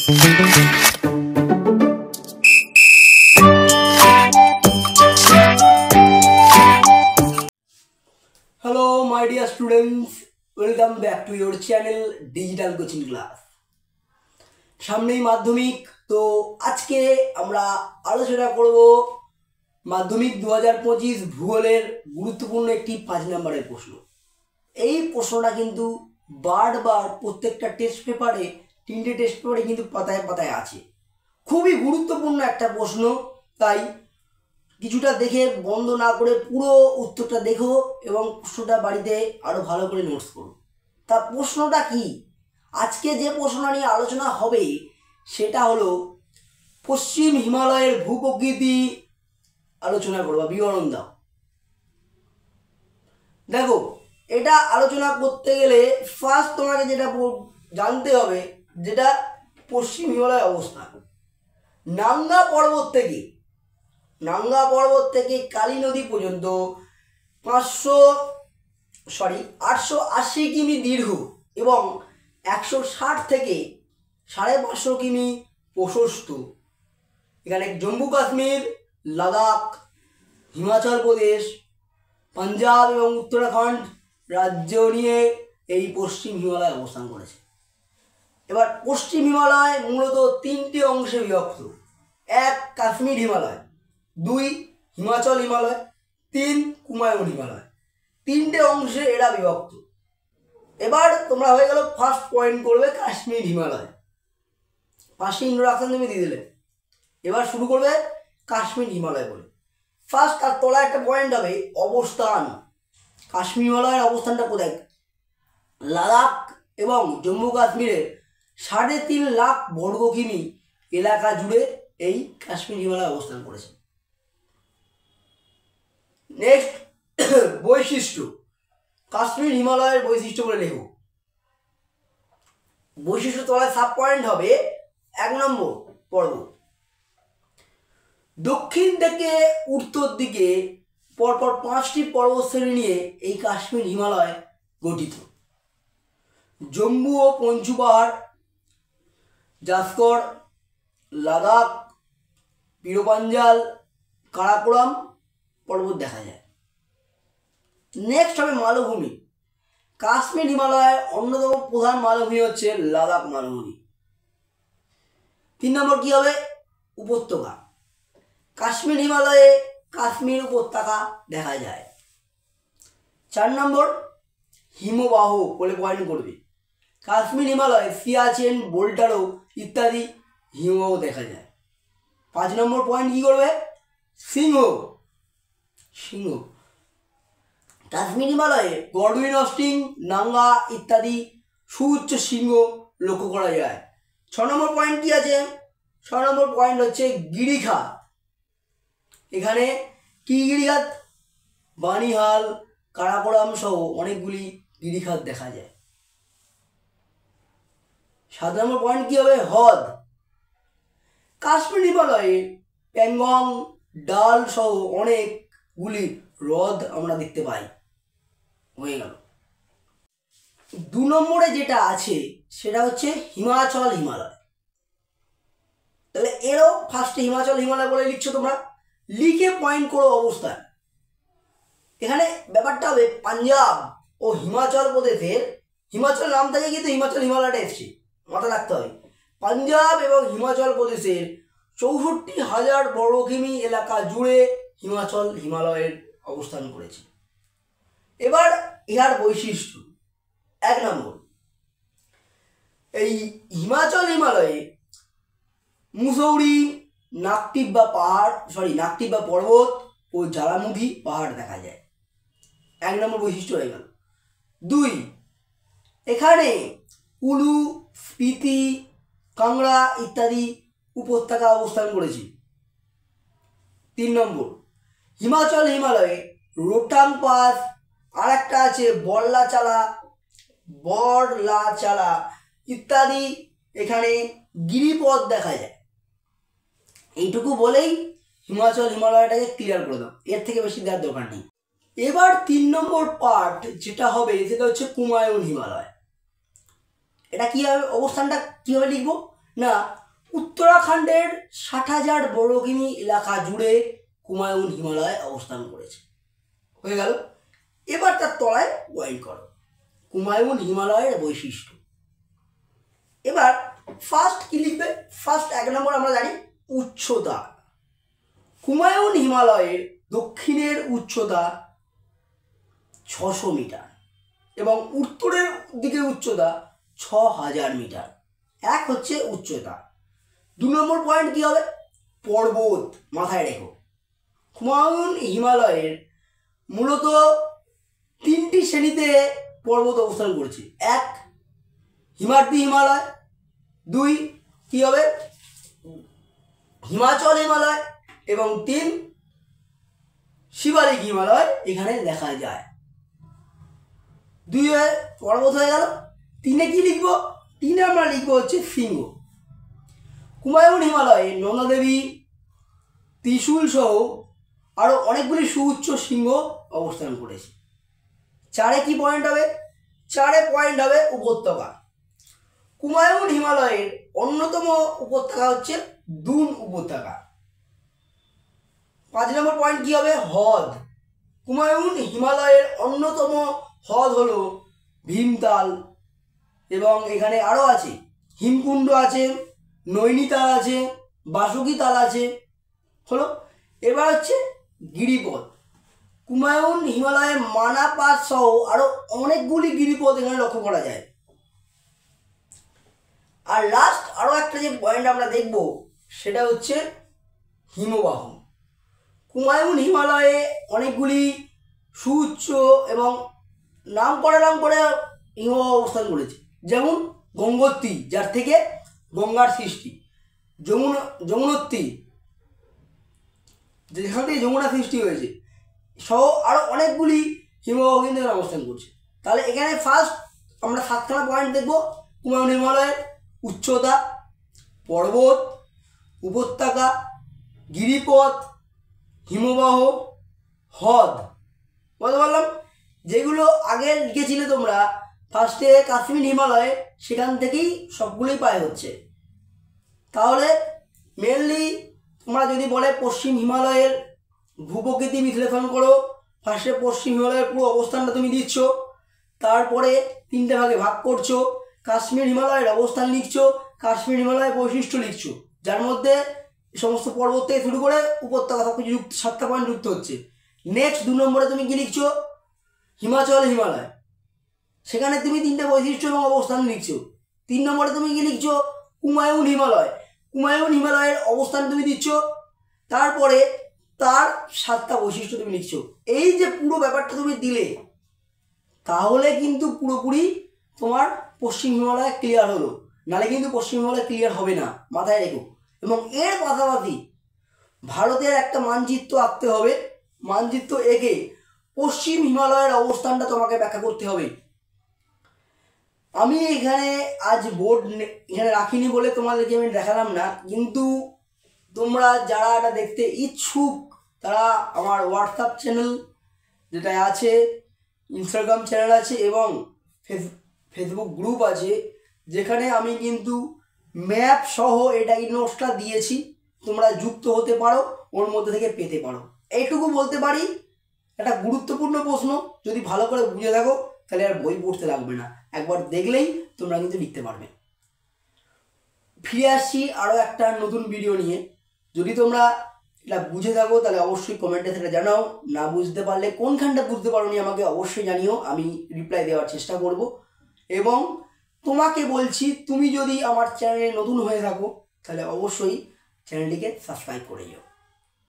Hello my dear students, welcome back to your channel Digital Coaching Class। সামনেই মাধ্যমিক, তো আজকে আমরা আলোচনা করব মাধ্যমিক 2025 ভূগোলের গুরুত্বপূর্ণ একটি 5 নম্বরের প্রশ্ন। এই প্রশ্নটা কিন্তু বারবার প্রত্যেকটা টেস্ট পেপারে, 3টে টেস্ট পেপারে কিন্তু পাতায় পাতায় আছে। খুবই গুরুত্বপূর্ণ একটা প্রশ্ন, তাই কিছুটা দেখে বন্ধ না করে পুরো উত্তরটা দেখো এবং প্রশ্নটা বাড়িতে আরো ভালো করে নোটস করো। তা প্রশ্নটা কি? আজকে যে প্রশ্নটা নিয়ে আলোচনা হবে সেটা হলো পশ্চিম হিমালয়ের ভূপ্রকৃতি আলোচনা করো বা বিবরণ দাও। দেখো, এটা আলোচনা করতে গেলে ফার্স্ট তোমাকে যেটা জানতে হবে, যেটা পশ্চিম হিমালয়ের অবস্থান। নাঙ্গা পর্বত থেকে কালী নদী পর্যন্ত 880 কিমি দীর্ঘ এবং 160 থেকে 550 কিমি প্রশস্ত। এখানে জম্মু কাশ্মীর, লাদাখ, হিমাচল প্রদেশ, পাঞ্জাব এবং উত্তরাখণ্ড রাজ্য নিয়ে এই পশ্চিম হিমালয় অবস্থান করেছে। এবার পশ্চিম হিমালয় মূলত 3টে অংশে বিভক্ত। 1 কাশ্মীর হিমালয়, 2 হিমাচল হিমালয়, 3 কুমায়ুন হিমালয়। 3টে অংশে এরা বিভক্ত। এবার তোমরা হয়ে গেল ফার্স্ট পয়েন্ট করবে কাশ্মীর হিমালয়। পাশে ইন্ট্রোডাকশন তুমি দিয়ে দিলে, এবার শুরু করবে কাশ্মীর হিমালয় বলে। ফার্স্ট তার তলায় একটা পয়েন্ট হবে অবস্থান। কাশ্মীর হিমালয়ের অবস্থানটা কোথায়? লাদাখ এবং জম্মু কাশ্মীরের 3.5 লাখ বর্গ কিমি এলাকা জুড়ে এই কাশ্মীর হিমালয় অবস্থান করেছে। নেক্সট, বৈশিষ্ট্য। কাশ্মীর হিমালয়ের বৈশিষ্ট্য বলে লেখো। বৈশিষ্ট্য তলায় সাব পয়েন্ট হবে 1 নম্বর পর্বত। দক্ষিণ থেকে উত্তর দিকে পরপর 5টি পর্বত শ্রেণী নিয়ে এই কাশ্মীর হিমালয় গঠিত। জম্মু ও পঞ্চু পাহাড়, জাসকর, লাদাখ, পীরপাঞ্জাল, কারাকোরাম পর্বত দেখা যায়। নেক্সট হবে মালভূমি। কাশ্মীর হিমালয়ের অন্যতম প্রধান মালভূমি হচ্ছে লাদাখ মালভূমি। 3 নম্বর কি হবে? উপত্যকা। কাশ্মীর হিমালয়ে কাশ্মীর উপত্যকা দেখা যায়। 4 নম্বর হিমবাহ বলে পয়েন্ট করবে। কাশ্মীর হিমালয়ে সিয়াচেন, বোল্টারো ইত্যাদি হিমবাহ দেখা যায়। 5 নম্বর পয়েন্ট কি করবে? সিংহ। কাশ্মীর হিমালয়ে গডউইন অস্টিং, নাঙ্গা ইত্যাদি সুউচ্চ সিংহ লক্ষ্য করা যায়। 6 নম্বর পয়েন্ট কি আছে? 6 নম্বর পয়েন্ট হচ্ছে গিরিখাত। এখানে কি গিরিখাত? বানিহাল, কারাকোরাম সহ অনেকগুলি গিরিখাত দেখা যায়। 7 নম্বর পয়েন্ট কি হবে? হ্রদ। কাশ্মীর হিমালয়ে প্যাংগং, ডাল সহ অনেকগুলি হ্রদ আমরা দেখতে পাই। হয়ে গেল। 2 নম্বরে যেটা আছে সেটা হচ্ছে হিমাচল হিমালয়। তাহলে এরও ফার্স্টে হিমাচল হিমালয় বলে লিখছো তোমরা, লিখে পয়েন্ট করো অবস্থান। এখানে ব্যাপারটা হবে পাঞ্জাব ও হিমাচল প্রদেশের, হিমাচল নাম থেকে কিন্তু হিমাচল হিমালয়টা এসছে, মাথা রাখতে হবে। পাঞ্জাব এবং হিমাচল প্রদেশের 64,000 বর্গ কিমি এলাকা জুড়ে হিমাচল হিমালয়ের অবস্থান করেছে। এবার ইহার বৈশিষ্ট্য। 1 নম্বর, এই হিমাচল হিমালয়ে মুসৌরি, নাকটিক বা পর্বত ও জ্বালামুখী পাহাড় দেখা যায়। 1 নম্বর বৈশিষ্ট্য হয়ে গেল। 2, এখানে কুলু, স্পিতি, কাংড়া ইত্যাদি উপত্যকা অবস্থান করেছে। 3 নম্বর, হিমাচল হিমালয়ে রোটাং পাস, আর একটা আছে বড়লাচালা ইত্যাদি এখানে গিরিপথ দেখা যায়। এইটুকু বলেই হিমাচল হিমালয়টাকে ক্লিয়ার করে দাও, এর থেকে বেশি দেওয়ার দরকার নেই। এবার 3 নম্বর পার্ট যেটা হবে সেটা হচ্ছে কুমায়ুন হিমালয়। এটা কি হবে? অবস্থানটা কিভাবে লিখবো? না, উত্তরাখণ্ডের 60,000 বর্গ কিমি এলাকা জুড়ে কুমায়ুন হিমালয় অবস্থান করেছে। হয়ে গেল। এবার তার তলায় পয়েন্ট করো কুমায়ুন হিমালয়ের বৈশিষ্ট্য। এবার ফার্স্ট কি লিখবে? ফার্স্ট 1 নম্বর আমরা জানি উচ্চতা। কুমায়ুন হিমালয়ের দক্ষিণের উচ্চতা 600 মিটার এবং উত্তরের দিকের উচ্চতা 6000 মিটার। এক হচ্ছে উচ্চতা। 2 নম্বর পয়েন্ট কি হবে? পর্বত। মাথায় রেখো, কুমায়ুন হিমালয়ের মূলত 3টি শ্রেণীতে পর্বত অবস্থান করেছে। 1 হিমাদ্রি হিমালয়, 2 কি হবে হিমাচল হিমালয় এবং 3 শিবালিক হিমালয় এখানে দেখা যায়। 2 পর্বত হয়ে গেল। 3 কি লিখবো? 3 আমরা লিখবো হচ্ছে শৃঙ্গ। কুমায়ুন হিমালয়ে নন্দাদেবী, ত্রিশূল সহ আরও অনেকগুলি সুউচ্চ শৃঙ্গ অবস্থান করেছে। 4 কি পয়েন্ট হবে? 4 পয়েন্ট হবে উপত্যকা। কুমায়ুন হিমালয়ের অন্যতম উপত্যকা হচ্ছে দুন উপত্যকা। 5 নম্বর পয়েন্ট কি হবে? হ্রদ। কুমায়ুন হিমালয়ের অন্যতম হ্রদ হলো ভীমতাল এবং এখানে আরও আছে হিমকুণ্ড আছে, নৈনিতাল আছে, বাসুকি তাল আছে। হলো। এবার হচ্ছে গিরিপথ। কুমায়ুন হিমালয়ের মানা পাস সহ আরও অনেকগুলি গিরিপথ এখানে লক্ষ্য করা যায়। আর লাস্ট আরও একটা যে পয়েন্ট আমরা দেখব সেটা হচ্ছে হিমবাহ। কুমায়ুন হিমালয়ে অনেকগুলি সুউচ্চ এবং নাম করে হিমবাহ অবস্থান করেছে, যেমন গঙ্গোত্রী, যার থেকে গঙ্গার সৃষ্টি, যমুনোত্রী, যেখান থেকে যমুনা সৃষ্টি হয়েছে, সহ আরও অনেকগুলি হিমবাহ কিন্তু এখানে অবস্থান করছে। তাহলে এখানে ফার্স্ট আমরা 7খানা পয়েন্ট দেখব। কুমায়ুন হিমালয়ের উচ্চতা, পর্বত, উপত্যকা, গিরিপথ, হিমবাহ, হ্রদ। বলতে পারলাম যেগুলো আগে লিখেছিলে তোমরা ফার্স্টে কাশ্মীর হিমালয়, সেখান থেকেই সবগুলোই পায় হচ্ছে। তাহলে মেনলি তোমরা যদি বলে পশ্চিম হিমালয়ের ভূপ্রকৃতি বিশ্লেষণ করো, ফার্স্টে পশ্চিম হিমালয়ের পুরো অবস্থানটা তুমি দিচ্ছ, তারপরে 3টে ভাগে ভাগ করছো, কাশ্মীর হিমালয়ের অবস্থান লিখছো, কাশ্মীর হিমালয়ের বৈশিষ্ট্য লিখছো, যার মধ্যে সমস্ত পর্বত থেকে শুরু করে উপত্যকা সব কিছু 7টা পয়েন্ট যুক্ত হচ্ছে। নেক্সট 2 নম্বরে তুমি কি লিখছো? হিমাচল হিমালয়, সেখানে তুমি 3টে বৈশিষ্ট্য এবং অবস্থান লিখছো। 3 নম্বরে তুমি কি লিখছো? কুমায়ুন হিমালয়, কুমায়ুন হিমালয়ের অবস্থান তুমি দিচ্ছ, তারপরে তার 7টা বৈশিষ্ট্য তুমি লিখছো। এই যে পুরো ব্যাপারটা তুমি দিলে, তাহলে কিন্তু পুরোপুরি তোমার পশ্চিম হিমালয় ক্লিয়ার হলো, নাহলে কিন্তু পশ্চিম হিমালয় ক্লিয়ার হবে না, মাথায় রেখো। এবং এর পাশাপাশি ভারতের একটা মানচিত্র আঁকতে হবে। মানচিত্র এঁকে পশ্চিম হিমালয়ের অবস্থানটা তোমাকে ব্যাখ্যা করতে হবে। আমি এখানে আজ বোর্ড এখানে রাখিনি বলে তোমাদেরকে আমি দেখালাম না, কিন্তু তোমরা যারা এটা দেখতে ইচ্ছুক তারা আমার হোয়াটসঅ্যাপ চ্যানেল যেটা আছে, ইনস্টাগ্রাম চ্যানেল আছে এবং ফেসবুক গ্রুপ আছে, যেখানে আমি কিন্তু ম্যাপ সহ এটা নোটসটা দিয়েছি, তোমরা যুক্ত হতে পারো, ওর মধ্যে থেকে পেতে পারো। এইটুকু বলতে পারি, একটা গুরুত্বপূর্ণ প্রশ্ন, যদি ভালো করে বুঝে থাকো তাহলে আর বই পড়তে লাগবে না, একবার দেখলেই তোমরা কিন্তু লিখতে পারবে। ফিরে আসছি আরও একটা নতুন ভিডিও নিয়ে। যদি তোমরা এটা বুঝে থাকো তাহলে অবশ্যই কমেন্টে সেটা জানাও। না বুঝতে পারলে কোনখানটা বুঝতে পারোনি আমাকে অবশ্যই জানিও, আমি রিপ্লাই দেওয়ার চেষ্টা করব। এবং তোমাকে বলছি, তুমি যদি আমার চ্যানেলে নতুন হয়ে থাকো তাহলে অবশ্যই চ্যানেলটিকে সাবস্ক্রাইব করে যাও।